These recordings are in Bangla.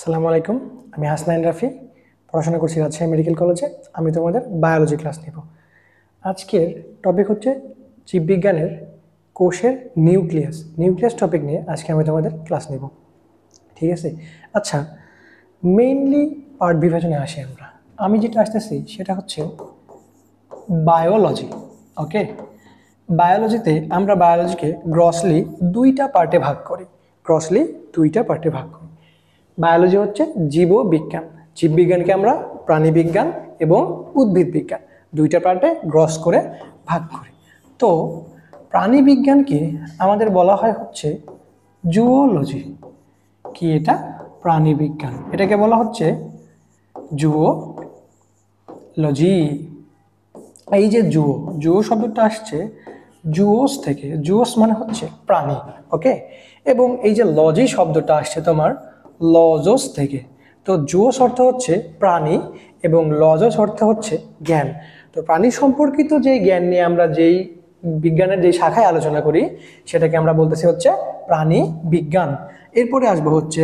আসসালামু আলাইকুম। আমি হাসনাইন রাফি, পড়াশোনা করছি রাজশাহী মেডিকেল কলেজে। আমি তোমাদের বায়োলজি ক্লাস নিব। আজকের টপিক হচ্ছে জীববিজ্ঞানের কোষের নিউক্লিয়াস টপিক নিয়ে আজকে আমি তোমাদের ক্লাস নিব। ঠিক আছে? আচ্ছা, মেইনলি পার্ট বিভাজনে আসি আমরা। আমি যেটা আসতেছি সেটা হচ্ছে বায়োলজি। ওকে, বায়োলজিতে আমরা বায়োলজিকে গ্রসলি দুইটা পার্টে ভাগ করি। বায়োলজি হচ্ছে জীববিজ্ঞান, জীববিজ্ঞানকে আমরা প্রাণীবিজ্ঞান এবং উদ্ভিদ বিজ্ঞান দুইটা পার্টে গ্রস করে ভাগ করি। তো প্রাণীবিজ্ঞানকে আমাদের বলা হয় হচ্ছে জুওলজি। কি এটা? প্রাণীবিজ্ঞান। এটাকে বলা হচ্ছে জুওলজি। এই যে জুও শব্দটা আসছে জুওস থেকে। জুওস মানে হচ্ছে প্রাণী, ওকে। এবং এই যে লজি শব্দটা আসছে তোমার লজস থেকে। তো জুওস অর্থ হচ্ছে প্রাণী এবং লজস অর্থ হচ্ছে জ্ঞান। তো প্রাণী সম্পর্কিত যে জ্ঞান নিয়ে আমরা যেই বিজ্ঞানের যে শাখায় আলোচনা করি সেটাকে আমরা বলতেছি হচ্ছে প্রাণী বিজ্ঞান। এরপরে আসবো হচ্ছে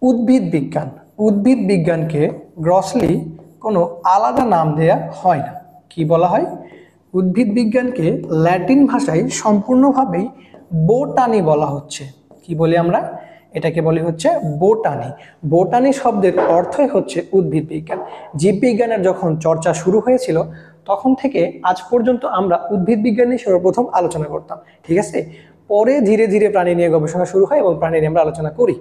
উদ্ভিদ বিজ্ঞান। উদ্ভিদ বিজ্ঞানকে গ্রসলি কোনো আলাদা নাম দেয়া হয় না। কি বলা হয়? উদ্ভিদ বিজ্ঞানকে ল্যাটিন ভাষায় সম্পূর্ণভাবেই বোটানি বলা হচ্ছে। কি বলি আমরা? এটাকে বলি হচ্ছে বোটানি। বোটানি শব্দের অর্থই হচ্ছে উদ্ভিদ বিজ্ঞান। জীববিজ্ঞানের যখন চর্চা শুরু হয়েছিল তখন থেকে আজ পর্যন্ত আমরা উদ্ভিদ বিজ্ঞান নিয়ে সর্বপ্রথম আলোচনা করতাম। ঠিক আছে? পরে ধীরে ধীরে প্রাণী নিয়ে গবেষণা শুরু হয় এবং প্রাণী নিয়ে আমরা আলোচনা করি।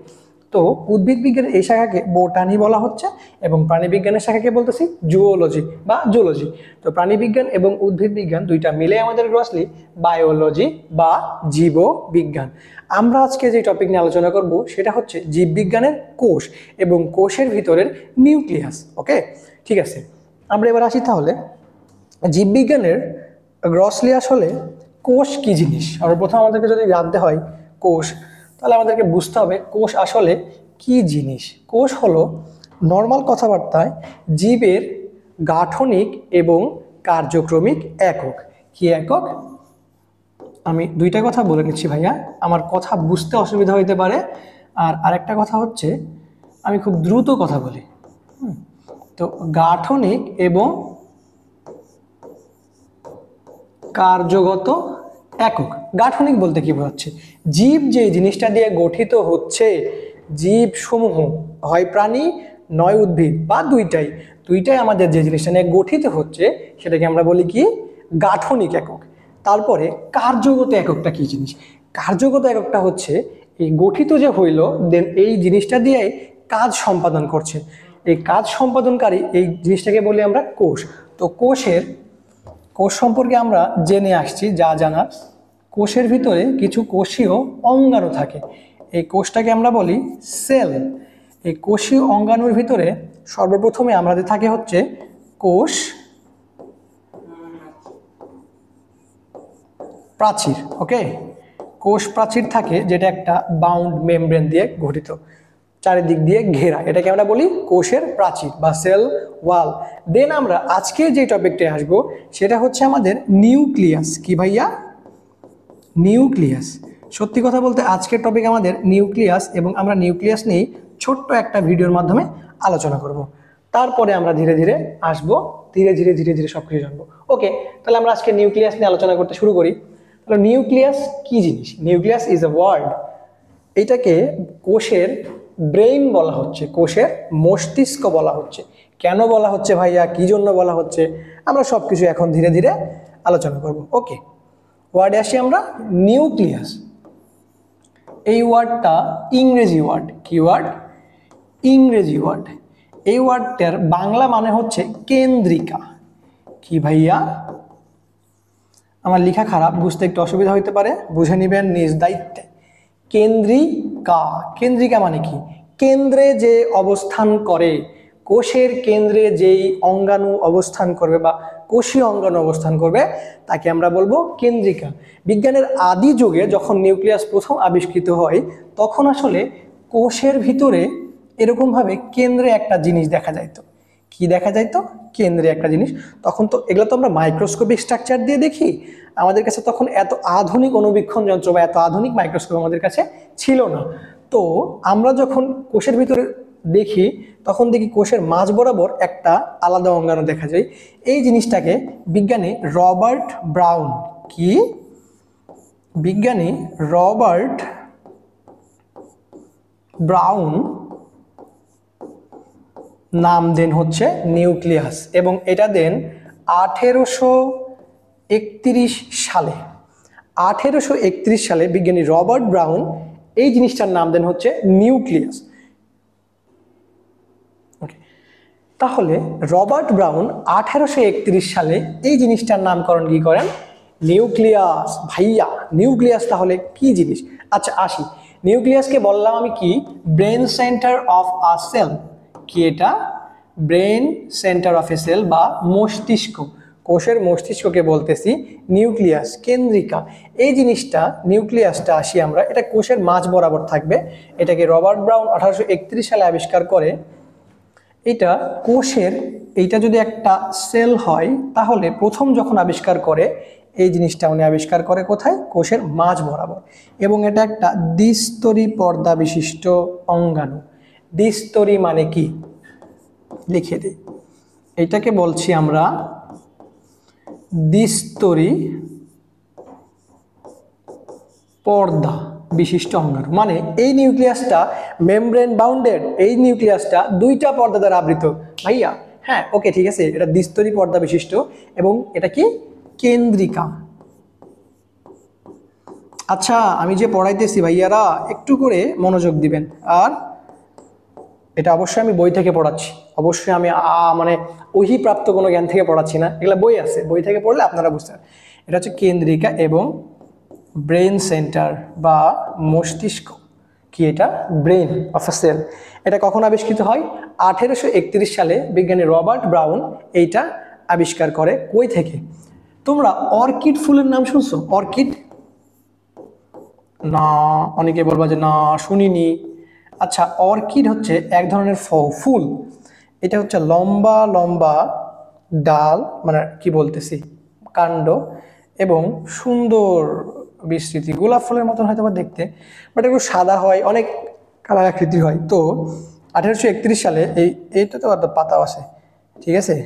তো উদ্ভিদ বিজ্ঞানের এই শাখাকে বোটানি বলা হচ্ছে এবং প্রাণীবিজ্ঞানের শাখাকে বলতেছি জুওলজি বা জুলজি। তো প্রাণীবিজ্ঞান এবং উদ্ভিদ বিজ্ঞান দুইটা মিলে আমাদের গ্রসলি বায়োলজি বা জীববিজ্ঞান। আমরা আজকে যে টপিক নিয়ে আলোচনা করব সেটা হচ্ছে জীববিজ্ঞানের কোষ এবং কোষের ভিতরের নিউক্লিয়াস। ওকে, ঠিক আছে। আমরা এবার আসি তাহলে জীববিজ্ঞানের গ্রসলি আসলে কোষ কি জিনিস। সর্বপ্রথম আমাদেরকে যদি জানতে হয় কোষ, তাহলে আমাদেরকে বুঝতে হবে কোষ আসলে কি জিনিস। কোষ হলো নর্মাল কথাবার্তায় জীবের গাঠনিক এবং কার্যক্রমিক একক। কি একক? আমি দুইটা কথা বলে নিচ্ছি ভাইয়া, আমার কথা বুঝতে অসুবিধা হইতে পারে। আর আরেকটা কথা হচ্ছে আমি খুব দ্রুত কথা বলি। তো গাঠনিক এবং কার্যগত একক। গাঠনিক বলতে কি বোঝাচ্ছে? জীব যে জিনিসটা দিয়ে গঠিত হচ্ছে, জীব সমূহ হয় প্রাণী নয় উদ্ভিদ বা দুইটাই আমাদের যে জিনিসটা নিয়ে গঠিত হচ্ছে সেটাকে আমরা বলি কি? গাঠনিক একক। তারপরে কার্যগত এককটা কি জিনিস? কার্যগত এককটা হচ্ছে এই গঠিত যে হইল দেন এই জিনিসটা দিয়ে কাজ সম্পাদন করছে, এই কাজ সম্পাদনকারী এই জিনিসটাকে বলি আমরা কোষ। তো কোষ সম্পর্কে আমরা জেনে আসছি যা জানার। কোষের ভিতরে কিছু কোষীয় অঙ্গাণু থাকে, এই কোষটাকে আমরা বলি সেল। এই কোষীয় অঙ্গাণুর ভিতরে সর্বপ্রথমে আমাদের থাকে হচ্ছে কোষ প্রাচীর। ওকে, কোষ প্রাচীর থাকে যেটা একটা বাউন্ড মেমব্রেন দিয়ে গঠিত, চারিদিক দিয়ে ঘেরা। এটাকে আমরা বলি কোষের প্রাচীর বা সেল ওয়াল। দেন আমরা আজকে যে টপিকটায় আসবো সেটা হচ্ছে আমাদের নিউক্লিয়াস। কি ভাইয়া? নিউক্লিয়াস। সত্যি কথা বলতে আজকের টপিক আমাদের নিউক্লিয়াস এবং আমরা নিউক্লিয়াস নিয়ে ছোট্ট একটা ভিডিওর মাধ্যমে আলোচনা করব। তারপরে আমরা ধীরে ধীরে আসবো, ধীরে ধীরে সব কিছু জানবো। ওকে, তাহলে আমরা আজকে নিউক্লিয়াস নিয়ে আলোচনা করতে শুরু করি। তাহলে নিউক্লিয়াস কি জিনিস? Nucleus is a word. এটাকে কোষের ব্রেইন বলা হচ্ছে, কোষের মস্তিষ্ক বলা হচ্ছে। কেন বলা হচ্ছে ভাইয়া, কি জন্য বলা হচ্ছে, আমরা সব কিছু এখন ধীরে ধীরে আলোচনা করব। ওকে, ওয়ার্ডে আসি আমরা। নিউক্লিয়াস এই ওয়ার্ডটা ইংরেজি ওয়ার্ড। কি ওয়ার্ড? ইংরেজি ওয়ার্ড। এই ওয়ার্ডটার বাংলা মানে হচ্ছে কেন্দ্রিকা। কি ভাইয়া? আমার লেখা খারাপ, বুঝতে একটু অসুবিধা হতে পারে, বুঝে নেবেন নিজ দায়িত্বে। কেন্দ্রিকা। কেন্দ্রিকা মানে কি? কেন্দ্রে যে অবস্থান করে, কোষের কেন্দ্রে যেই অঙ্গাণু অবস্থান করবে বা কোষীয় অঙ্গাণু অবস্থান করবে তাকে আমরা বলবো কেন্দ্রিকা। বিজ্ঞানের আদি যুগে যখন নিউক্লিয়াস প্রথম আবিষ্কৃত হয় তখন আসলে কোষের ভিতরে এরকমভাবে কেন্দ্রে একটা জিনিস দেখা যাইতো। কি দেখা যাইতো? কেন্দ্রে একটা জিনিস। তখন তো এগুলো তো আমরা মাইক্রোস্কোপিক স্ট্রাকচার দিয়ে দেখি, আমাদের কাছে তখন এত আধুনিক অনুবীক্ষণ যন্ত্র বা এত আধুনিক মাইক্রোস্কোপ আমাদের কাছে ছিল না। তো আমরা যখন কোষের ভিতরে দেখি তখন দেখি কোষের মাঝ বরাবর একটা আলাদা অঙ্গাণু দেখা যায়। এই জিনিসটাকে বিজ্ঞানী রবার্ট ব্রাউন নাম দেন হচ্ছে নিউক্লিয়াস, এবং এটা দেন 1831 সালে। 1831 সালে বিজ্ঞানী রবার্ট ব্রাউন এই জিনিসটার নাম দেন হচ্ছে নিউক্লিয়াস। তাহলে রবার্ট ব্রাউন 1831 সালে এই জিনিসটার নামকরণ কি করেন? নিউক্লিয়াস। ভাইয়া নিউক্লিয়াস তাহলে কি জিনিস? আচ্ছা আসি, নিউক্লিয়াসকে বললাম আমি কি? Brain centre of a cell. কি এটা? Brain centre of a cell বা মস্তিষ্ক, কোষের মস্তিষ্ককে বলতেছি নিউক্লিয়াস, কেন্দ্রিকা। এই জিনিসটা নিউক্লিয়াসটা আসি আমরা, এটা কোষের মাঝ বরাবর থাকবে। এটাকে রবার্ট ব্রাউন 1831 সালে আবিষ্কার করে। এটা কোষের, এইটা যদি একটা সেল হয় তাহলে প্রথম যখন আবিষ্কার করে এই জিনিসটা উনি আবিষ্কার করে কোথায়? কোষের মাঝ বরাবর। এবং এটা একটা দ্বিস্তরী পর্দা বিশিষ্ট অঙ্গাণু। দ্বিস্তরী মানে কি লিখে দিই, এটাকে বলছি আমরা দ্বিস্তরী পর্দা বিশিষ্ট অঙ্গাণু। মানে এই নিউক্লিয়াসটা মেমব্রেন বাউন্ডেড, এই নিউক্লিয়াসটা দুইটা পর্দা দ্বারা আবৃত। ভাইয়া হ্যাঁ ওকে ঠিক আছে, এটা দ্বিস্তরী পর্দা বিশিষ্ট এবং এটা কি? কেন্দ্রিকা। আচ্ছা আমি যে পড়াইতেছি ভাইয়ারা একটু করে মনোযোগ দিবেন, আর এটা অবশ্যই আমি বই থেকে পড়াচ্ছি, অবশ্যই আমি মানে ওহিপ্রাপ্ত কোনো জ্ঞান থেকে পড়াচ্ছি না, এগুলো বই আছে, বই থেকে পড়লে আপনারা বুঝতে পারেন। এটা হচ্ছে কেন্দ্রিকা এবং ব্রেন সেন্টার বা মস্তিষ্ক। কি এটা? Brain of a cell. এটা কখন আবিষ্কৃত হয়? 1831 সালে বিজ্ঞানী রবার্ট ব্রাউন এইটা আবিষ্কার করে। কই থেকে? তোমরা অর্কিড ফুলের নাম শুনছো? অর্কিড? না, অনেকে বলবা যে না শুনিনি। আচ্ছা অর্কিড হচ্ছে এক ধরনের ফুল। এটা হচ্ছে লম্বা লম্বা ডাল, মানে কি বলতেছি কাণ্ড, এবং সুন্দর বিস্তৃতি, গোলাপ ফুলের মতন হয়তো বা দেখতে, বাট একটু সাদা হয়, অনেক কালার আকৃতি হয়। তো 1831 সালে এইটা তো পাতাও আছে, ঠিক আছে।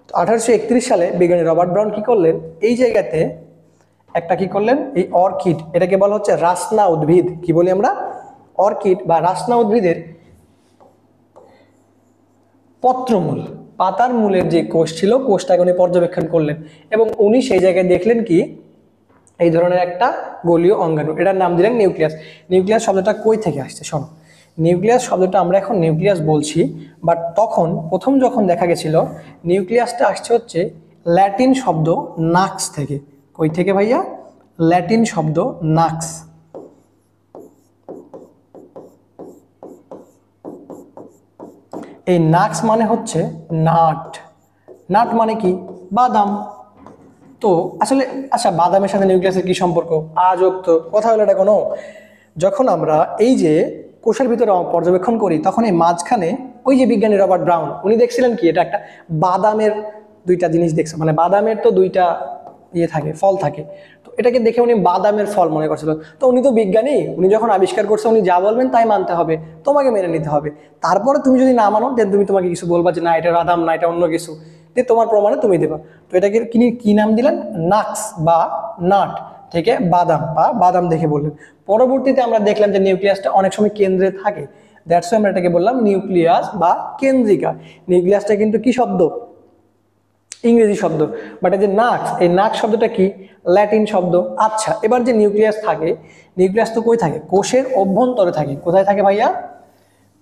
তো 1831 সালে বিজ্ঞানী রবার্ট ব্রাউন কি করলেন? এই জায়গাতে একটা কি করলেন? এই অর্কিড, এটাকে বলা হচ্ছে রাসনা উদ্ভিদ। কি বলি আমরা? অর্কিড বা রাসনা উদ্ভিদের পত্রমূল, পাতার মূলের যে কোষ ছিল, কোষটাকে উনি পর্যবেক্ষণ করলেন এবং উনি সেই জায়গায় দেখলেন কি? এই ধরনের একটা গোলীয় অঙ্গাণু, এটার নাম দিলেন নিউক্লিয়াস। নিউক্লিয়াস শব্দটা কই থেকে আসছে? শোনো, নিউক্লিয়াস শব্দটা আমরা এখন নিউক্লিয়াস বলছি, বাট তখন প্রথম যখন দেখা গেছিল নিউক্লিয়াসটা আসছে হচ্ছে ল্যাটিন শব্দ নাক্স থেকে। কই থেকে ভাইয়া? ল্যাটিন শব্দ নাক্স। এই নাক্স মানে হচ্ছে নাট। নাট মানে কি? বাদাম। তো আসলে আচ্ছা বাদামের সাথে নিউক্লিয়াসের কি সম্পর্ক? আজব তো কথা হলো এটা কোনো। যখন আমরা এই যে কোষের ভিতরে পর্যবেক্ষণ করি তখন এই মাঝখানে ওই যে বিজ্ঞানী রবার্ট ব্রাউন উনি দেখছিলেন কি? এটা একটা বাদামের দুইটা জিনিস দেখছে, মানে বাদামের তো দুইটা ইয়ে থাকে, ফল থাকে। তো এটাকে দেখে উনি বাদামের ফল মনে করছিল। তো উনি তো বিজ্ঞানী, উনি যখন আবিষ্কার করছে উনি যা বলবেন তাই মানতে হবে, তোমাকে মেনে নিতে হবে। তারপরে তুমি যদি না মানো দেন তুমি তোমাকে কিছু বলবা যে না এটা বাদাম না, এটা অন্য কিছু, যে তোমার প্রমাণে তুমি দেবা। তো এটাকে কি নাম দিলেন? নাক্স বা নাট থেকে বাদাম বা বাদাম দেখে বললেন। পরবর্তীতে আমরা দেখলাম যে নিউক্লিয়াসটা অনেক সময় কেন্দ্রে থাকে, দ্যাটস আমরা এটাকে বললাম নিউক্লিয়াস বা কেন্দ্রিকা। নিউক্লিয়াসটা কিন্তু কি শব্দ? ইংরেজি শব্দ। বাট এই যে নাক্স, এই নাক্স শব্দটা কি? ল্যাটিন শব্দ। আচ্ছা এবার যে নিউক্লিয়াস থাকে, নিউক্লিয়াস তো কই থাকে? কোষের অভ্যন্তরে থাকে। কোথায় থাকে ভাইয়া?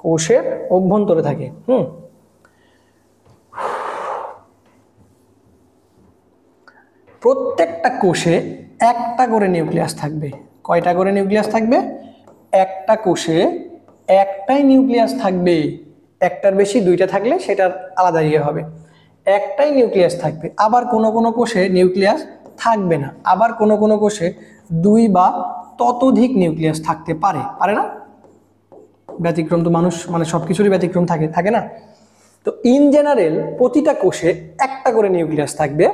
কোষের অভ্যন্তরে থাকে। প্রত্যেকটা কোষে একটা করে নিউক্লিয়াস থাকবে। কয়টা করে নিউক্লিয়াস থাকবে? একটা কোষে একটাই নিউক্লিয়াস থাকবে। একটার বেশি দুইটা থাকলে সেটার আলাদা ইয়ে হবে। একটাই নিউক্লিয়াস থাকবে। আবার কোনো কোনো কোষে নিউক্লিয়াস থাকবে না, আবার কোনো কোনো কোষে দুই বা ততোধিক নিউক্লিয়াস থাকতে পারে। পারে না? ব্যতিক্রম তো মানুষ, মানে সব কিছুরই ব্যতিক্রম থাকে, থাকে না? তো ইন জেনারেল প্রতিটা কোষে একটা করে নিউক্লিয়াস থাকবে।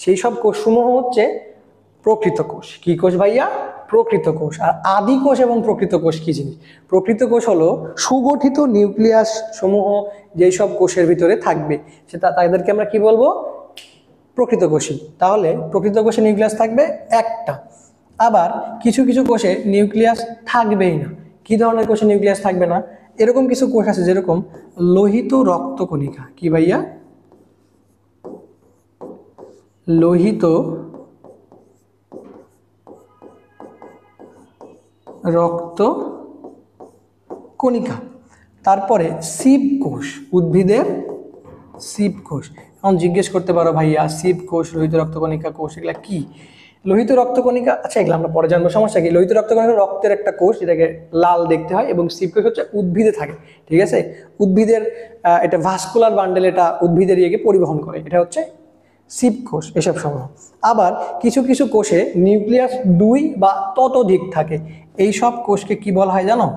সেই সব কোষসমূহ হচ্ছে প্রকৃত কোষ। কি কোষ ভাইয়া? প্রকৃত কোষ। আর আদি কোষ এবং প্রকৃত কোষ কি জিনিস? প্রকৃত কোষ হলো সুগঠিত নিউক্লিয়াস সমূহ যেই সব কোষের ভিতরে থাকবে, সেটা তাদেরকে আমরা কি বলবো? প্রকৃত কোষী। তাহলে প্রকৃত কোষে নিউক্লিয়াস থাকবে একটা। আবার কিছু কিছু কোষে নিউক্লিয়াস থাকবেই না। কি ধরনের কোষে নিউক্লিয়াস থাকবে না? এরকম কিছু কোষ আছে যেরকম লোহিত রক্তকণিকা। কি ভাইয়া? লোহিত রক্ত কণিকা। তারপরে শিব কোষ, উদ্ভিদের শিব কোষ। এখন জিজ্ঞেস করতে পারো ভাইয়া শিব কোষ, লোহিত রক্তকণিকা কোষ এগুলা কি? লোহিত রক্তকণিকা, আচ্ছা এগুলো আমরা পরে জানবো, সমস্যা কি? লোহিত রক্তকণিকা রক্তের একটা কোষ, যেটাকে লাল দেখতে হয়, এবং শিব কোষ হচ্ছে উদ্ভিদে থাকে, ঠিক আছে? উদ্ভিদের এটা ভাস্কুলার বান্ডেল, এটা উদ্ভিদের ইয়েকে পরিবহন করে, এটা হচ্ছে শিব কোষ এসব সমূহ। আবার কিছু কিছু কোষে নিউক্লিয়াস 2 বা ততোধিক থাকে, এই সব কোষকে কি বলা হয় জানো?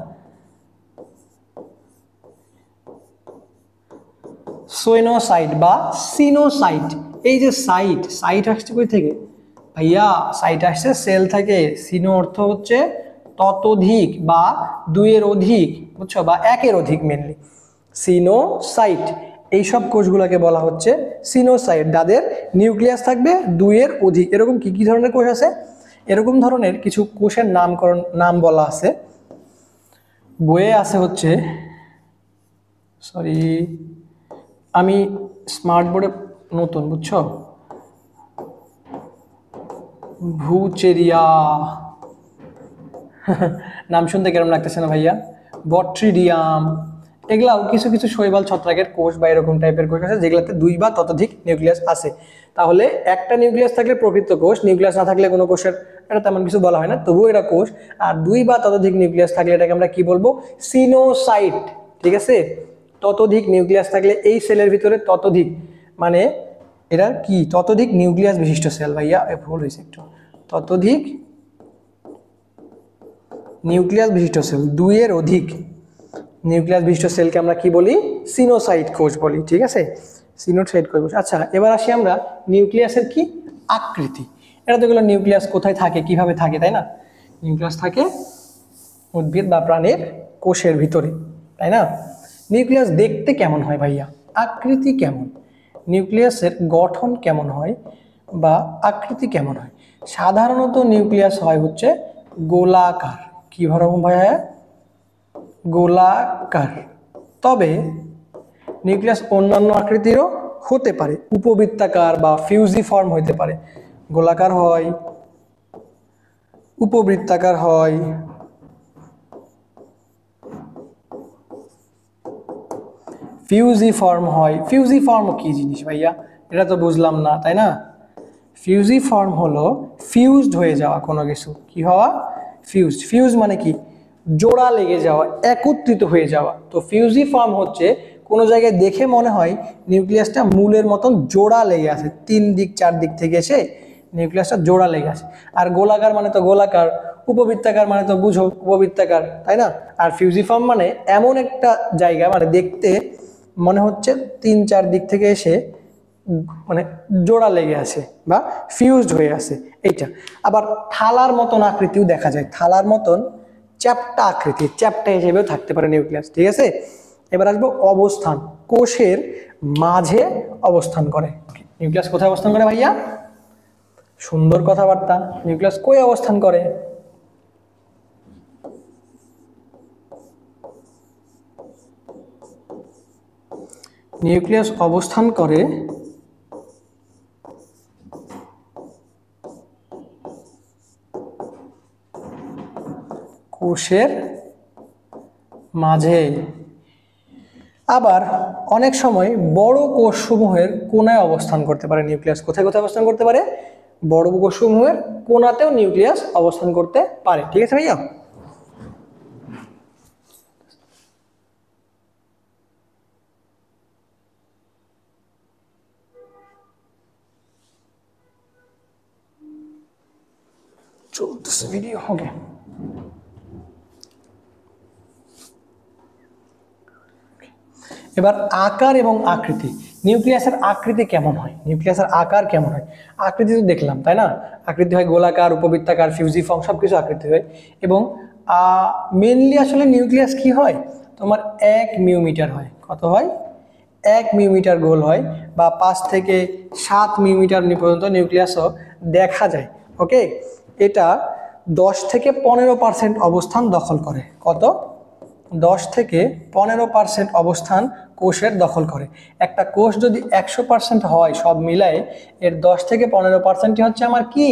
সোয়েনোসাইট বা সিনোসাইট। এই যে সাইট, সাইট আসছে কই থেকে ভাইয়া? সাইট আসছে সেল থেকে। সিনো অর্থ হচ্ছে ততোধিক বা 2 এর অধিক, বুঝছো, বা 1 এর অধিক, মেনলি সিনোসাইট। এইসব কোষগুলোকে বলা হচ্ছে সিনোসাইট, যাদের নিউক্লিয়াস থাকবে 2 এর অধিক। এরকম কি কি ধরনের কোষ আছে? এরকম ধরনের কিছু কোষের নাম বলা আছে, বইয়ে আছে হচ্ছে, সরি আমি স্মার্ট বোর্ডে নতুন, বুঝছো, ভুচেরিয়া নাম শুনতে কেমন লাগতেছে না ভাইয়া? বট্রিডিয়াম, এগুলাও কিছু কিছু শৈবাল ছত্রাকের কোষ বা এরকম টাইপের কোষ আছে যেগুলোতে 2 বা ততোধিক নিউক্লিয়াস আছে। তাহলে একটা নিউক্লিয়াস থাকলে প্রকৃত কোষ, নিউক্লিয়াস না থাকলে কোনো কোষের এটা তেমন কিছু বলা হয় না, তবুও এটা কোষ। আর 2 বা ততোধিক নিউক্লিয়াস থাকলে এটাকে আমরা কি বলবো? সিনোসাইট, ঠিক আছে? ততোধিক নিউক্লিয়াস থাকলে এই সেলের ভিতরে ততোধিক মানে এটা কি? ততোধিক নিউক্লিয়াস বিশিষ্ট সেল। ভাইয়া ভুল হয়েছে একটু, ততোধিক নিউক্লিয়াস বিশিষ্ট সেল, 2 এর অধিক নিউক্লিয়াস বিশিষ্ট সেলকে আমরা কি বলি? সিনোসাইট কোষ বলি, ঠিক আছে? সিনোসাইট কোষ। আচ্ছা এবার আসি আমরা নিউক্লিয়াসের কি আকৃতি। এটা তো গেলো নিউক্লিয়াস কোথায় থাকে, কিভাবে থাকে, তাই না? নিউক্লিয়াস থাকে উদ্ভিদ বা প্রাণীর কোষের ভিতরে, তাই না? নিউক্লিয়াস দেখতে কেমন হয় ভাইয়া? আকৃতি কেমন? নিউক্লিয়াসের গঠন কেমন হয় বা আকৃতি কেমন হয়? সাধারণত নিউক্লিয়াস হয় হচ্ছে গোলাকার। কি রকম ভাইয়া? গোলাকার। তবে নিউক্লিয়াস অন্যান্য আকৃতিরও হতে পারে, উপবৃত্তাকার বা ফিউজিফর্ম হতে পারে। গোলাকার হয়, উপবৃত্তাকার হয়, ফিউজিফর্ম হয়। ফিউজিফর্ম কি জিনিস ভাইয়া? এটা তো বুঝলাম না, তাই না? ফিউজিফর্ম হলো ফিউজড হয়ে যাওয়া কোনো কিছু। কি হওয়া? ফিউজড। ফিউজ মানে কি? জোড়া লেগে যাওয়া, একত্রিত হয়ে যাওয়া। তো ফিউজিফর্ম হচ্ছে কোনো জায়গায় দেখে মনে হয় নিউক্লিয়াসটা মূলের মতন জোড়া লেগে আছে, 3 দিক 4 দিক থেকে এসে নিউক্লিয়াসটা জোড়া লেগে আছে। আর গোলাকার মানে তো গোলাকার, উপবৃত্তাকার মানে তো বুঝো উপবৃত্তাকার, তাই না? আর ফিউজিফর্ম মানে এমন একটা জায়গা, মানে দেখতে মনে হচ্ছে 3-4 দিক থেকে এসে মানে জোড়া লেগে আছে বা ফিউজড হয়ে আছে, এইটা। আবার থালার মতন আকৃতিও দেখা যায়, থালার মতন চ্যাপ্টা আকৃতি, চ্যাপ্টা হিসেবেও থাকতে পারে নিউক্লিয়াস, ঠিক আছে? এবার আসবো অবস্থান। কোষের মাঝে অবস্থান করে। নিউক্লিয়াস কোথায় অবস্থান করে ভাইয়া? সুন্দর কথাবার্তা। নিউক্লিয়াস কই অবস্থান করে? নিউক্লিয়াস অবস্থান করে কোষের মাঝে। আবার অনেক সময় বড় কোষসমূহের কোণায় অবস্থান করতে পারে নিউক্লিয়াস। কোথায় কোথায় অবস্থান করতে পারে? বড় কোষসমূহের কোণাতেও নিউক্লিয়াস অবস্থান করতে পারে, ঠিক আছে ভাইয়া? চলতেছে ভিডিও, ওকে। এবার আকার এবং আকৃতি। নিউক্লিয়াসের আকৃতি কেমন হয়, নিউক্লিয়াসের আকার কেমন হয়? আকৃতি তো দেখলাম, তাই না? আকৃতি হয় গোলাকার, উপবৃত্তাকার, ফিউজিফর্ম, সব কিছু আকৃতি হয়। এবং মেনলি আসলে নিউক্লিয়াস কি হয় তোমার 1 মিলিমিটার হয়। কত হয়? 1 মিলিমিটার গোল হয়, বা 5 থেকে 7 মিলিমিটার পর্যন্ত নিউক্লিয়াসও দেখা যায়। ওকে, এটা 10 থেকে 15% অবস্থান দখল করে। কত? 10 থেকে 15% অবস্থান কোষের দখল করে। একটা কোষ যদি 100% হয় সব মিলায়ে, এর 10 থেকে 15%ই হচ্ছে আমার কি?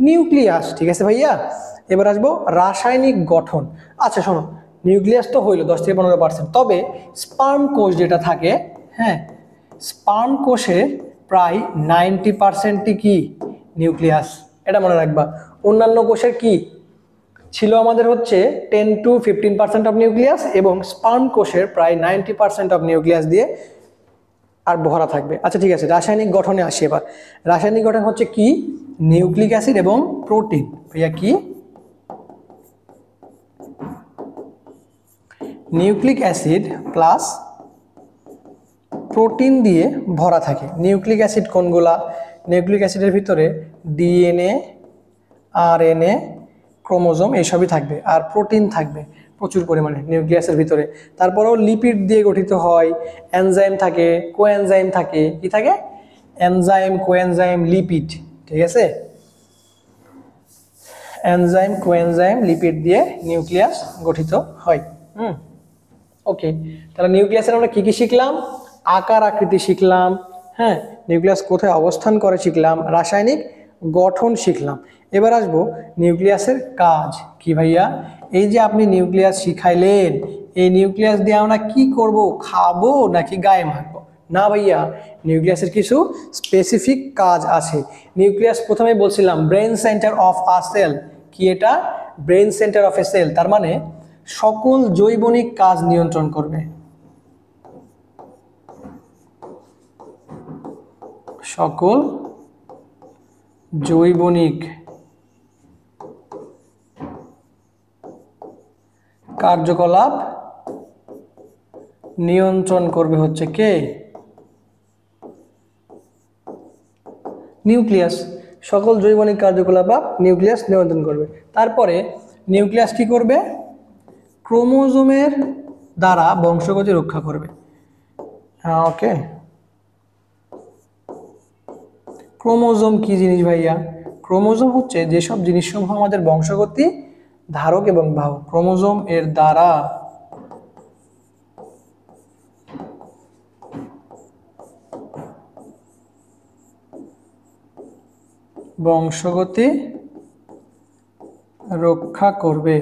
নিউক্লিয়াস। ঠিক আছে ভাইয়া? এবার আসবো রাসায়নিক গঠন। আচ্ছা শোনো, নিউক্লিয়াস তো হইলো 10 থেকে 15%, তবে স্পার্ম কোষ যেটা থাকে, হ্যাঁ, স্পার্ম কোষের প্রায় 90%ই কি? নিউক্লিয়াস। এটা মনে রাখবা। অন্যান্য কোষের কি ছিল আমাদের হচ্ছে 10 to 15% অফ নিউক্লিয়াস, এবং স্পার্ম কোষের প্রায় 90% অফ নিউক্লিয়াস দিয়ে আর ভরা থাকবে। আচ্ছা ঠিক আছে, রাসায়নিক গঠনে আসি এবার। রাসায়নিক গঠন হচ্ছে কি? নিউক্লিক অ্যাসিড এবং প্রোটিন। ভাইয়া কি? নিউক্লিক অ্যাসিড প্লাস প্রোটিন দিয়ে ভরা থাকে। নিউক্লিক অ্যাসিড কোনগুলা? নিউক্লিক অ্যাসিডের ভিতরে ডিএনএ, আরএনএ, ক্রোমোজোম এইসবই থাকবে, আর প্রোটিন থাকবে প্রচুর পরিমাণে নিউক্লিয়াসের ভিতরে। তারপরেও লিপিড দিয়ে গঠিত হয়, এনজাইম থাকে, কোএনজাইম থাকে। কি থাকে? Enzyme, coenzyme, lipid. ঠিক আছে, এনজাইম, কোএনজাইম, লিপিড দিয়ে নিউক্লিয়াস গঠিত হয়। ওকে, তাহলে নিউক্লিয়াসের আমরা কি কি শিখলাম? আকার আকৃতি শিখলাম, হ্যাঁ, নিউক্লিয়াস কোথায় অবস্থান করে শিখলাম, রাসায়নিক গঠন শিখলাম। এবার আসবো নিউক্লিয়াসের কাজ কি ভাইয়া? এই যে আপনি নিউক্লিয়াস শিখাইলেন, এই নিউক্লিয়াস দিয়ে আমরা কি করব? খাবো নাকি গায়ে মাখবো? না ভাইয়া, নিউক্লিয়াসের কিছু স্পেসিফিক কাজ আছে। নিউক্লিয়াস প্রথমে বলছিলাম brain centre of a cell. কি এটা? Brain centre of a cell, তার মানে সকল জৈবনিক কাজ নিয়ন্ত্রণ করবে। সকল জৈবনিক কার্যকলাপ নিয়ন্ত্রণ করবে হচ্ছে কে? নিউক্লিয়াস। সকল জৈবনিক কার্যকলাপ নিউক্লিয়াস নিয়ন্ত্রণ করবে। তারপরে নিউক্লিয়াস কি করবে? ক্রোমোজোমের দ্বারা বংশগতি রক্ষা করবে। হ্যাঁ, ওকে। ক্রোমোজোম কি জিনিস ভাইয়া? ক্রোমোজোম হচ্ছে যেসব জিনিসসমূহ আমাদের বংশগতি ধারক এবং বাহক। ক্রোমোজোম এর দ্বারা বংশগতি রক্ষা করবে।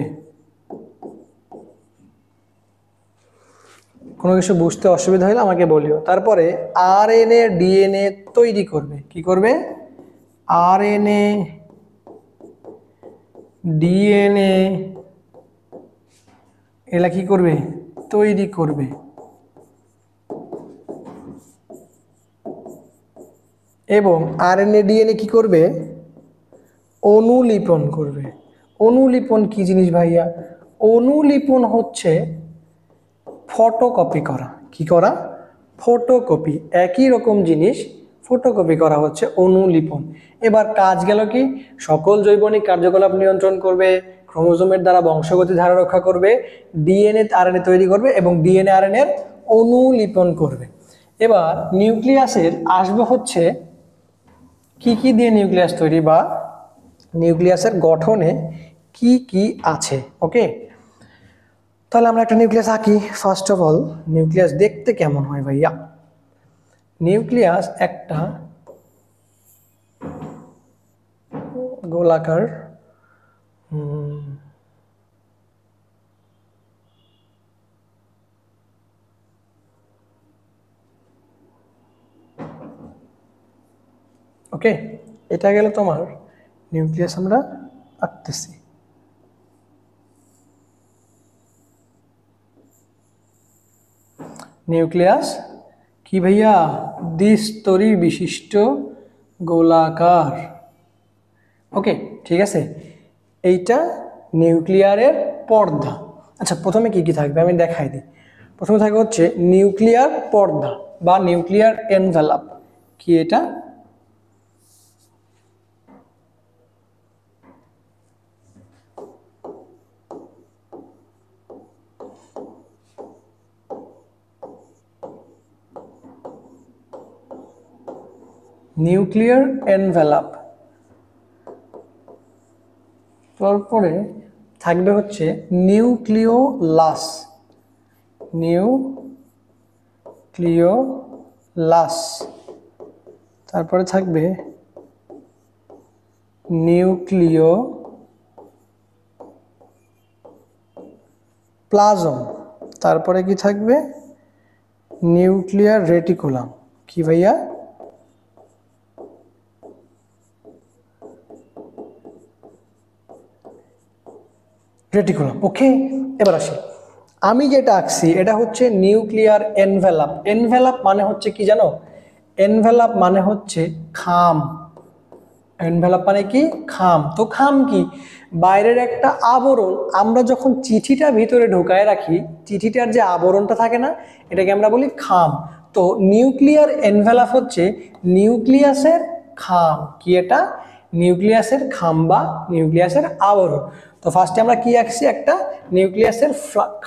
কোনো কিছু বুঝতে অসুবিধা হলে আমাকে বলিও। তারপরে আরএনএ, ডিএনএ তৈরি করবে। কি করবে? আরএনএ, ডিএনএ এলা কি করবে? তৈরি করবে। এবং আরএনএ, ডিএনএ কি করবে? অনুলিপন করবে। অনুলিপন কি জিনিস ভাইয়া? অনুলিপন হচ্ছে ফটোকপি করা। কি করা? ফটোকপি। একই রকম জিনিস ফটোকপি করা হচ্ছে অনুলিপন। এবার কাজ গেল কি? সকল জৈবনিক কার্যকলাপ নিয়ন্ত্রণ করবে, ক্রোমোজোমের দ্বারা বংশগতি ধারা রক্ষা করবে, ডিএনএ আরএনএ তৈরি করবে, এবং ডিএনএ আরএনএ এর অনুলিপন করবে। এবার নিউক্লিয়াসের আসবে হচ্ছে কি কি দিয়ে নিউক্লিয়াস তৈরি, বা নিউক্লিয়াসের গঠনে কি কি আছে। ওকে, তাহলে আমরা একটা নিউক্লিয়াস আঁকি। ফার্স্ট অফ অল, নিউক্লিয়াস দেখতে কেমন হয় ভাইয়া? নিউক্লিয়াস একটা গোলাকার ওকে, এটা গেল তোমার নিউক্লিয়াস আমরা আঁকতেছি। নিউক্লিয়াস কি ভাইয়া? দ্বিস্তরী বিশিষ্ট গোলাকার। ওকে, ঠিক আছে, এইটা নিউক্লিয়ারের পর্দা। আচ্ছা, প্রথমে কি কি থাকবে আমি দেখাই দিই। প্রথমে থাকবে হচ্ছে নিউক্লিয়ার পর্দা। বা নিউক্লিয়ার এনভেলাপ। কি এটা? Nuclear envelope. তারপরে থাকবে হচ্ছে নিউক্লিওলাস। নিউক্লিওলাস। তারপরে থাকবে নিউক্লিওপ্লাজম। তারপরে কি থাকবে? Nuclear reticulum. কি ভাইয়া? রেটিকুলাম। ওকে, এবার আসি। আমি যেটা আঁকছি এটা হচ্ছে নিউক্লিয়ার এনভেলাপ। এনভেলাপ মানে হচ্ছে কি জানো? এনভেলাপ মানে হচ্ছে খাম। এনভেলাপ মানে কি? খাম। তো খাম কি? বাইরের একটা আবরণ। আমরা যখন চিঠিটা ভিতরে ঢোকায় রাখি, চিঠিটার যে আবরণটা থাকে না, এটাকে আমরা বলি খাম। তো নিউক্লিয়ার এনভেলাপ হচ্ছে নিউক্লিয়াসের খাম। কি এটা? নিউক্লিয়াসের খাম বা নিউক্লিয়াসের আবরণ। তো ফার্স্টে আমরা কি আঁকছি? একটা নিউক্লিয়াসের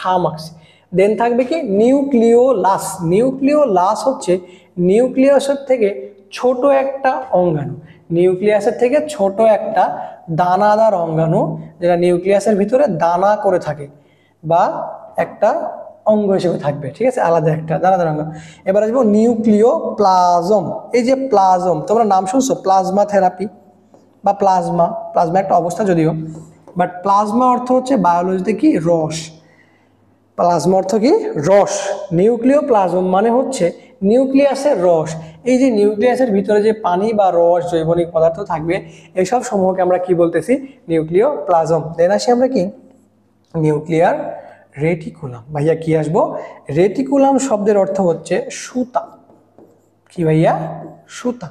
খাম আঁকছি। দেন থাকবে কি? নিউক্লিওলাস। নিউক্লিওলাস হচ্ছে নিউক্লিয়াসের থেকে ছোট একটা অঙ্গাণু। নিউক্লিয়াসের থেকে ছোট একটা দানাদার অঙ্গাণু, যেটা নিউক্লিয়াসের ভিতরে দানা করে থাকে বা একটা অঙ্গ হিসেবে থাকবে। ঠিক আছে, আলাদা একটা দানাদার অঙ্গ। এবার আসবো নিউক্লিওপ্লাজম। এই যে প্লাজম, তোমরা নাম শুনছো? প্লাজমা থেরাপি বা প্লাজমা। প্লাজমা একটা অবস্থা যদিও, বাট প্লাজমা অর্থ হচ্ছে বায়োলজিতে কি? রস। প্লাজমা অর্থ কি? রস। নিউক্লিওপ্লাজম মানে হচ্ছে নিউক্লিয়াসের রস। এই যে নিউক্লিয়াসের ভিতরে যে পানি বা রস, জৈবনিক পদার্থ থাকবে, এইসব সমূহকে আমরা কি বলতেছি? নিউক্লিওপ্লাজম। দেন আসি আমরা কি? Nuclear reticulum. ভাইয়া কি আসবো? রেটিকুলাম শব্দের অর্থ হচ্ছে সুতা। কি ভাইয়া? সুতা।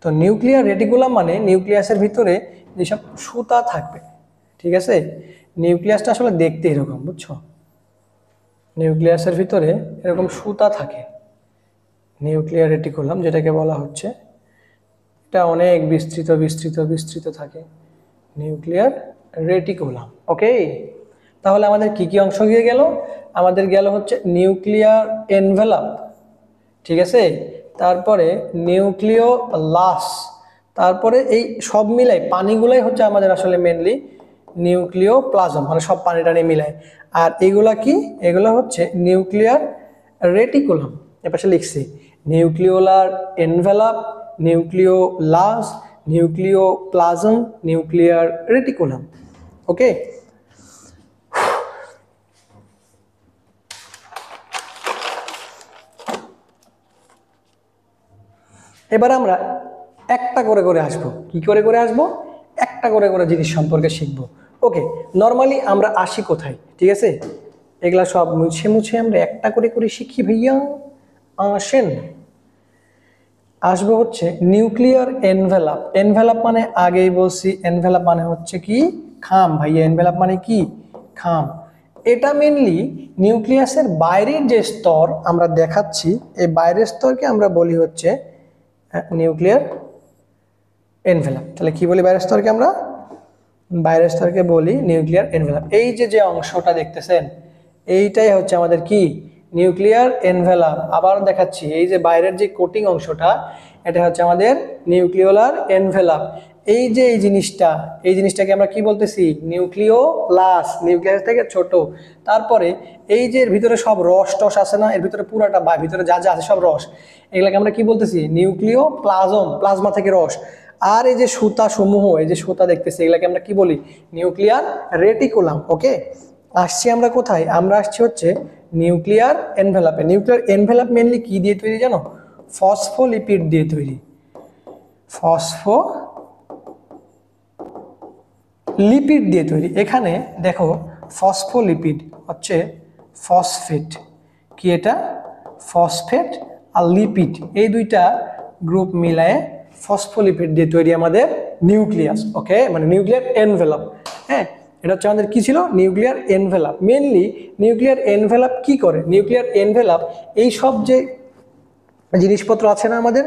তো নিউক্লিয়ার রেটিকুলাম মানে নিউক্লিয়াসের ভিতরে যেসব সুতা থাকবে। ঠিক আছে, নিউক্লিয়াসটা আসলে দেখতে এরকম, বুঝছো? নিউক্লিয়াসের ভিতরে এরকম সুতা থাকে। নিউক্লিয়ার রেটিকুলাম যেটাকে বলা হচ্ছে, এটা অনেক বিস্তৃত বিস্তৃত বিস্তৃত থাকে। Nuclear reticulum. ওকে, তাহলে আমাদের কি কি অংশ গিয়ে গেল? আমাদের গেল হচ্ছে নিউক্লিয়ার এনভেলাপ। ঠিক আছে, তারপরে নিউক্লিওলাস, তারপরে এই সব মিলাই পানিগুলাই হচ্ছে আমাদের আসলে মেনলি নিউক্লিওপ্লাজম, মানে সব পানি টানি মিলায়। আর এগুলা কি? এগুলা হচ্ছে নিউক্লিয়ার রেটিকুলাম। এপাশে লিখছি nucleolar envelope, nucleolus, nucleoplasm, nuclear reticulum. Okay, এবার আমরা একটা করে করে আসবো। কি করে করে আসবো? একটা করে করে জিনিস সম্পর্কে শিখবো। ওকে, নর্মালি আমরা আসি কোথায়? ঠিক আছে, এগুলা সব মুছে মুছে আমরা একটা করে করে শিখি ভাইয়া। আসেন, আসবো হচ্ছে নিউক্লিয়ার এনভেলাপ। এনভেলাপ মানে আগেই বলছি, এনভেলাপ মানে হচ্ছে কি? খাম। ভাইয়া এনভেলাপ মানে কি? খাম। এটা মেনলি নিউক্লিয়াসের বাইরের যে স্তর আমরা দেখাচ্ছি, এই বাইরের স্তরকে আমরা বলি হচ্ছে নিউক্লিয়ার এনভেলাপ। তাহলে কি বলি বাইরের স্তরকে? আমরা বাইরের স্তরকে বলি নিউক্লিয়ার এনভেলাপ। এই যে যে অংশটা দেখতেছেন, এইটাই হচ্ছে আমাদের কি? Nuclear envelope. আবার দেখাচ্ছি, এই যে বাইরের যে কোটিং অংশটা, এটা হচ্ছে আমাদের নিউক্লিওলার এনভেলাপ। এই যে এই জিনিসটাকে আমরা কি বলতেছি? নিউক্লিওলাস, নিউক্লিয়াস থেকে ছোট। তারপরে এই যে এর ভিতরে সব রস টস আছে না, এর ভিতরে পুরাটা বা ভিতরে যা যা আছে সব রস, এগুলাকে আমরা কি বলতেছি? নিউক্লিওপ্লাজম, প্লাজমা থেকে রস। আর এই যে সুতা সমূহ, এই যে সুতা দেখতেছি, এগুলাকে আমরা কি বলি? Nuclear reticulum. ওকে, আসছি আমরা কোথায়? আমরা আসছি হচ্ছে নিউক্লিয়ার এনভেলাপে। নিউক্লিয়ার এনভেলাপ মেনলি কি দিয়ে তৈরি জানো? ফসফোলিপিড দিয়ে তৈরি। ফসফোলিপিড দিয়ে তৈরি। এখানে দেখো, ফসফোলিপিড হচ্ছে ফসফেট। কি এটা? ফসফেট আর লিপিড, এই দুইটা গ্রুপ মিলায়ে ফসফোলিপিড দিয়ে তৈরি আমাদের নিউক্লিয়াস। ওকে, মানে নিউক্লিয়ার এনভেলাপ। হ্যাঁ, এটা হচ্ছে আমাদের কি ছিল? Nuclear envelope. Mainly nuclear envelope কি করে? নিউক্লিয়ার এনভেলাপ এই সব যে জিনিসপত্র আছে না আমাদের,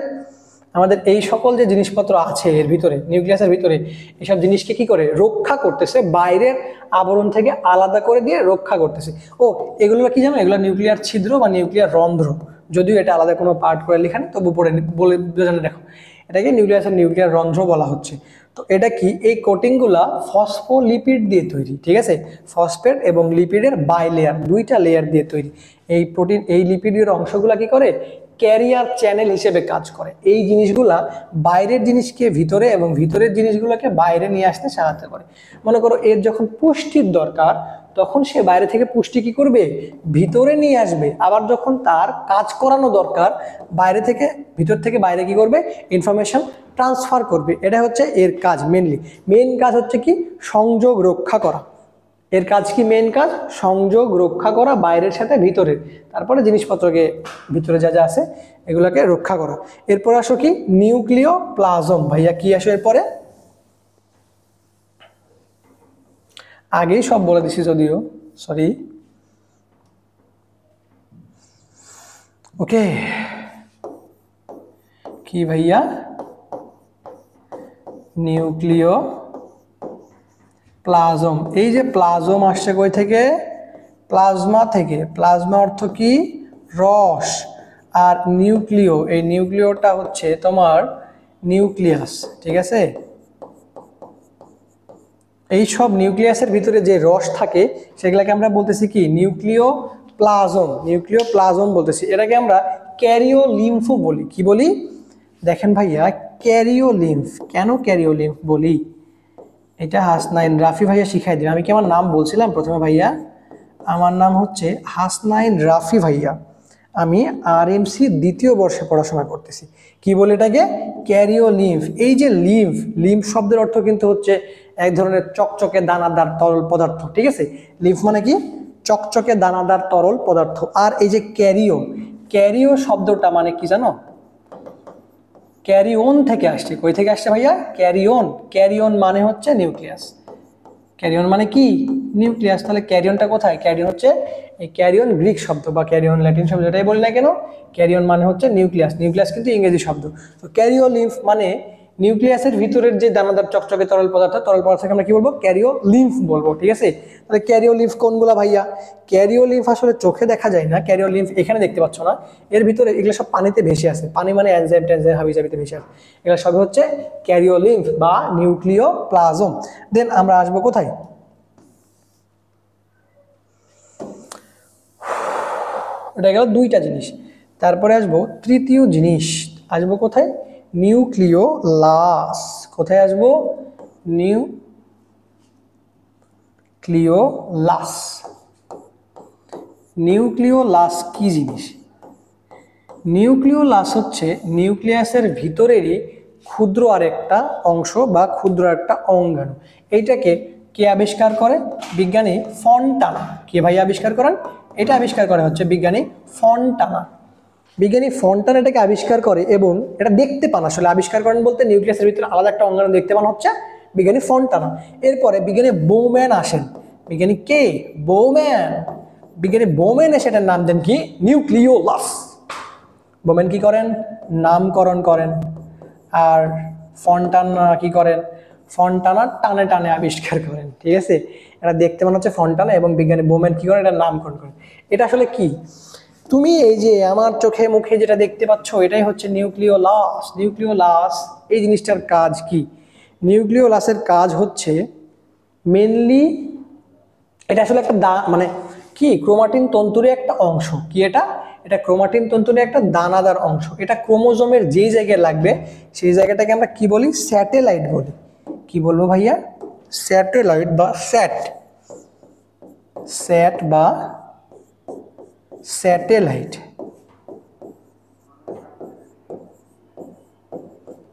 আমাদের এই সকল যে জিনিসপত্র আছে এর ভিতরে, নিউক্লিয়াসের ভিতরে, এসব জিনিসকে কি করে রক্ষা করতেছে, বাইরের আবরণ থেকে আলাদা করে দিয়ে রক্ষা করতেছে। ও এগুলো কি জানো, এগুলো নিউক্লিয়ার ছিদ্র বা নিউক্লিয়ার রন্ধ্র, যদিও এটা আলাদা কোনো পার্ট করে লেখা নেই, তবু পড়ে বলে বোঝানো, দেখো এটাকে নিউক্লিয়ার রন্ধ্র বলা হচ্ছে। তো এটা কি, এই কোটিংগুলা ফসফোলিপিড দিয়ে তৈরি, ঠিক আছে, ফসফেট এবং লিপিডের বাই লেয়ার, দুইটা লেয়ার দিয়ে তৈরি। এই প্রোটিন, এই লিপিডের অংশগুলা কি করে, ক্যারিয়ার চ্যানেল হিসেবে কাজ করে। এই জিনিসগুলা বাইরের জিনিসকে ভিতরে এবং ভিতরের জিনিসগুলোকে বাইরে নিয়ে আসতে সাহায্য করে। মনে করো এর যখন পুষ্টির দরকার, তখন সে বাইরে থেকে পুষ্টি কি করবে, ভিতরে নিয়ে আসবে। আবার যখন তার কাজ করানো দরকার, বাইরে থেকে, ভিতর থেকে বাইরে কি করবে, ইনফরমেশন ট্রান্সফার করবে। এটা হচ্ছে এর কাজ। মেন কাজ হচ্ছে কি, সংযোগ রক্ষা করা। এর কাজ কি, মেন কাজ সংযোগ রক্ষা করা বাইরের সাথে ভিতরের, তারপরে জিনিসপত্রকে ভিতরে যা যা আছে এগুলোকে রক্ষা করা। এরপরে আসো কি, নিউক্লিয় প্লাজম। ভাইয়া কি আসো এরপরে, আগেই সব বলে দিছি যদিও, সরি। ওকে, কি ভাইয়া, নিউক্লিয় প্লাজম। এই যে প্লাজম আসছে কই থেকে, প্লাজমা থেকে। প্লাজমা অর্থ কি, রস। আর নিউক্লিয়, এই নিউক্লিয়টা হচ্ছে তোমার নিউক্লিয়াস, ঠিক আছে। এই সব নিউক্লিয়াসের ভিতরে যে রস থাকে সেগুলোকে আমরা বলতেছি কি, নিউক্লিয় প্লাজম বলতেছি। এটাকে আমরা ক্যারিওলিম্ফ বলি। কি বলি, দেখেন ভাইয়া, ক্যারিওলিম্ফ। কেন ক্যারিওলিম্ফ বলি, এটা হাসনাইন রাফি ভাইয়া শিখাই দেবে। আমি কি আমার নাম বলছিলাম প্রথমে ভাইয়া, আমার নাম হচ্ছে হাসনাইন রাফি ভাইয়া। আমি RMC দ্বিতীয় বর্ষে পড়াশোনা করতেছি। কি বলে এটাকে, ক্যারিওলিম্ফ। এই যে লিম্ফ শব্দের অর্থ কিন্তু হচ্ছে এক ধরনের চকচকে দানাদার তরল পদার্থ, ঠিক আছে। লিম্ফ মানে কি, চকচকে দানাদার তরল পদার্থ। আর এই যে ক্যারিও শব্দটা মানে কি জানো, ক্যারিওন থেকে আসছে। কই থেকে আসছে ভাইয়া, ক্যারিওন মানে হচ্ছে নিউক্লিয়াস। ক্যারিওন মানে কি, নিউক্লিয়াস। তাহলে ক্যারিওনটা কোথায়, ক্যারিওন হচ্ছে, এই ক্যারিওন গ্রিক শব্দ বা ক্যারিওন ল্যাটিন শব্দ, যেটাই বলি না কেন, ক্যারিওন মানে হচ্ছে নিউক্লিয়াস কিন্তু ইংরেজি শব্দ। তো ক্যারিওলিম্ফ মানে নিউক্লিয়াসের ভিতরের যে দানাদার চকচকে তরল পদার্থকে আমরা কি বলবো, ক্যারিওলিম্ফ বলবো, ঠিক আছে। তাহলে ক্যারিওলিম্ফ কোনগুলা ভাইয়া, ক্যারিওলিম্ফ আসলে চোখে দেখা যায় না, ক্যারিওলিম্ফ এখানে দেখতে পাচ্ছ না, এর ভিতরে এগুলো সব পানিতে ভেসে আছে। পানি মানে এনজাইম হাবিজাবিতে ভেসে আছে, এগুলো সবই হচ্ছে ক্যারিওলিম্ফ বা নিউক্লিয় প্লাজম। দেন আমরা আসবো কোথায়, ওটা গেল দুইটা জিনিস। তারপরে আসবো তৃতীয় জিনিস, আসবো কোথায়, নিউক্লিওলাস। কোথায় আসবো, নিউক্লিওলাস কি জিনিস, নিউক্লিওলাস হচ্ছে নিউক্লিয়াসের ভিতরেরই ক্ষুদ্র আরেকটা অংশ বা ক্ষুদ্র একটা অঙ্গাণু। এইটাকে কে আবিষ্কার করে, বিজ্ঞানী ফন্টানা। কে ভাই আবিষ্কার করেন, এটা আবিষ্কার করা হচ্ছে বিজ্ঞানী ফন্টানা। এটাকে আবিষ্কার করে এবং এটা দেখতে পান, আসলে আবিষ্কার করেন বলতে নিউক্লিয়াসের ভিতরে আলাদা একটা অঙ্গাণু দেখতে পান হচ্ছে বিজ্ঞানী ফন্টানা। এরপরে বিজ্ঞানী বোম্যান আসেন। বিজ্ঞানী কে, বোম্যান এসে এটার নাম দেন কি, নিউক্লিওলাস। বোম্যান কি করেন, নামকরণ করেন। আর ফন্টানা কি করেন, ফন্টানা টানে আবিষ্কার করেন, ঠিক আছে। এটা দেখতে মনে হচ্ছে ফন্টানা, এবং বিজ্ঞানী বোম্যান কি করেন, এটা নামকরণ করেন। এটা আসলে কি, তুমি এই যে আমার চোখে মুখে যেটা দেখতে পাচ্ছ, এটাই হচ্ছে নিউক্লিওলাস। এই জিনিসটার কাজ কি, নিউক্লিওলাসের কাজ হচ্ছে মেনলি, এটা আসলে একটা মানে কি, ক্রোমাটিন তন্তুর একটা অংশ। কি এটা ক্রোমাটিন তন্তুর একটা দানাদার অংশ। এটা ক্রোমোজোমের যেই জায়গায় লাগবে সেই জায়গাটাকে আমরা কি বলি, স্যাটেলাইট বলি। কি বলবো ভাইয়া, স্যাটেলাইট বা স্যাটেলাইট।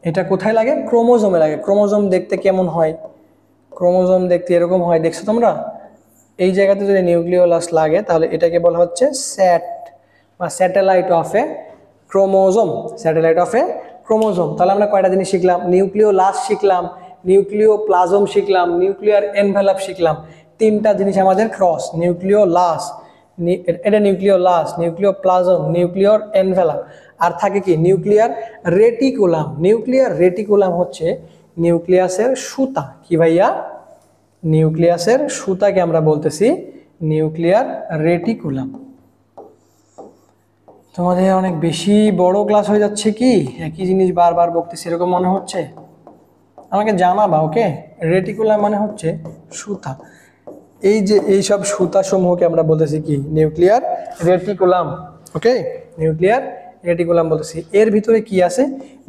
এটা কোথায় লাগে, ক্রোমোজোমে লাগে। ক্রোমোজোম দেখতে কেমন হয়, ক্রোমোজোম দেখতে এরকম হয়, দেখছো তোমরা। এই জায়গাতে যদি নিউক্লিওলাস লাগে তাহলে এটাকে বলা হচ্ছে স্যাটেলাইট অফ এ ক্রোমোজোম। তাহলে আমরা কয়টা জিনিস শিখলাম, নিউক্লিওলাস শিখলাম, নিউক্লিওপ্লাজম শিখলাম, নিউক্লিয়ার এনভেলপ শিখলাম। তিনটা জিনিস আমাদের ক্রস, নিউক্লিওলাস, এটা নিউক্লিওপ্লাজম, নিউক্লিয়ার এনভেলপ। আর থাকে কি নিউক্লিয়ার রেটিকুলাম। নিউক্লিয়ার রেটিকুলাম হচ্ছে নিউক্লিয়াসের সুতা। কি ভাইয়া? নিউক্লিয়াসের সুতাকে আমরা বলতেছি নিউক্লিয়ার রেটিকুলাম। তোমাদের অনেক বেশি বড় ক্লাস হয়ে যাচ্ছে কি? একই জিনিস বারবার বলতেছি এরকম মনে হচ্ছে? আমাকে জানাবা, ওকে? রেটিকুলাম মানে হচ্ছে সুতা। এই যে এইসব সুতা সমূহকে আমরা বলতেছি কি? Nuclear reticulum. Okay, nuclear reticulum বলতেছি। এর ভিতরে কি আছে?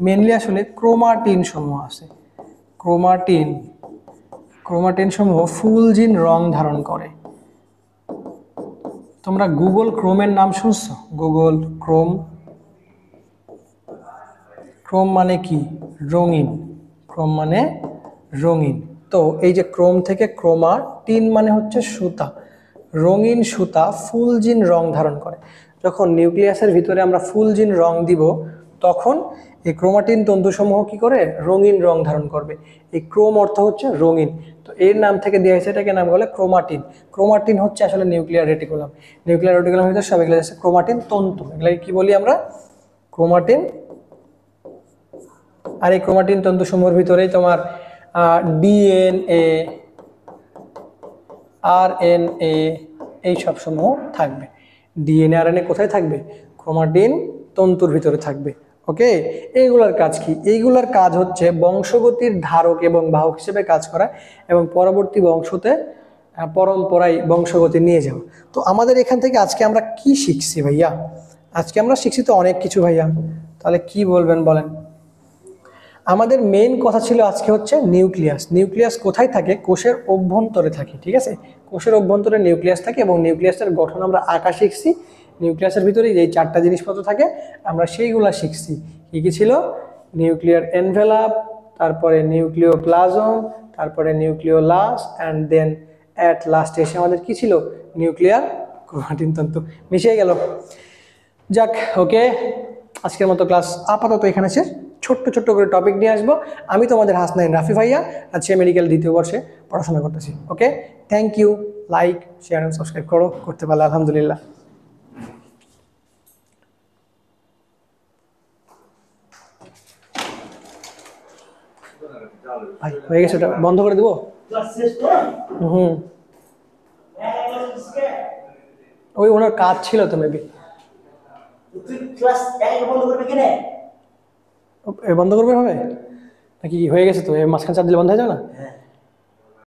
মেনলি আসলে ক্রোমাটিন সমূহ আছে। ক্রোমাটিন, ক্রোমাটিন সমূহ ফুলজিন রং ধারণ করে। তোমরা গুগল ক্রোমের নাম শুনছো? Google Chrome. ক্রোম মানে কি? রঙিন। ক্রোম মানে রঙিন। তো এই যে ক্রোম থেকে ক্রোমাটিন মানে হচ্ছে সুতা। রঙিন সুতা ফুলজিন রং ধারণ করে। যখন নিউক্লিয়াসের ভিতরে আমরা ফুলজিন রং দিব তখন এই ক্রোমাটিন তন্তুসমূহ কি করে? রঙিন রং ধারণ করবে। এই ক্রোম অর্থ হচ্ছে রঙিন। তো এর নাম থেকে দেওয়া হয়েছে, এটাকে নাম বলে ক্রোমাটিন। ক্রোমাটিন হচ্ছে আসলে নিউক্লিয়ার রেটিকুলাম। নিউক্লিয়ার রেটিকুলাম ভিতরে সব এগুলো আছে ক্রোমাটিন তন্তু। এগুলাকে কি বলি আমরা? ক্রোমাটিন। আর এই ক্রোমাটিন তন্তুসমূহের ভিতরেই তোমার ডিএনএ, আরএনএ এই সব সমূহ থাকবে। ডিএনএ আরএনএ কোথায় থাকবে? ক্রোমাটিন তন্তুর ভিতরে থাকবে। ওকে, এইগুলার কাজ কি? এইগুলার কাজ হচ্ছে বংশগতির ধারক এবং বাহক হিসেবে কাজ করা এবং পরবর্তী বংশতে পরম্পরায় বংশগতি নিয়ে যাওয়া। তো আমাদের এখান থেকে আজকে আমরা কি শিখছি ভাইয়া? আজকে আমরা শিখছি তো অনেক কিছু ভাইয়া। তাহলে কি বলবেন বলেন? আমাদের মেইন কথা ছিল আজকে হচ্ছে নিউক্লিয়াস। নিউক্লিয়াস কোথায় থাকে? কোষের অভ্যন্তরে থাকে। ঠিক আছে, কোষের অভ্যন্তরে নিউক্লিয়াস থাকে এবং নিউক্লিয়াসের গঠন আমরা আঁকা শিখছি। নিউক্লিয়াসের ভিতরে এই 4টা জিনিসপত্র থাকে, আমরা সেইগুলা শিখছি। কি কি ছিল? নিউক্লিয়ার এনভেলাপ, তারপরে নিউক্লিওপ্লাজম, তারপরে নিউক্লিওলাস, অ্যান্ড দেন অ্যাট লাস্টে এসে আমাদের কি ছিল? নিউক্লিয়ার ক্রোমাটিন তন্তু। মিশিয়ে গেল। যাক, ওকে, আজকের মতো ক্লাস আপাতত এখানে শেষ। ছোট্ট ছোট্ট করে টপিক নিয়ে আসবো। আমি তোমাদের হাসনাইন রাফি ভাইয়া, আজকে মেডিকেল 2য় বর্ষে পড়াশোনা করতেছি। Okay, thank you. Like, share and subscribe করো। করতে পারলে আলহামদুলিল্লাহ। ভাই হয়ে গেছে, ওটা বন্ধ করে দেবো? হুম, ওই ওনার কাজ ছিল তো মেবি। বন্ধ করবে হবে নাকি? হয়ে গেছে তো, মাঝখানে চাপ দিলে বন্ধ হয়ে যাবে না?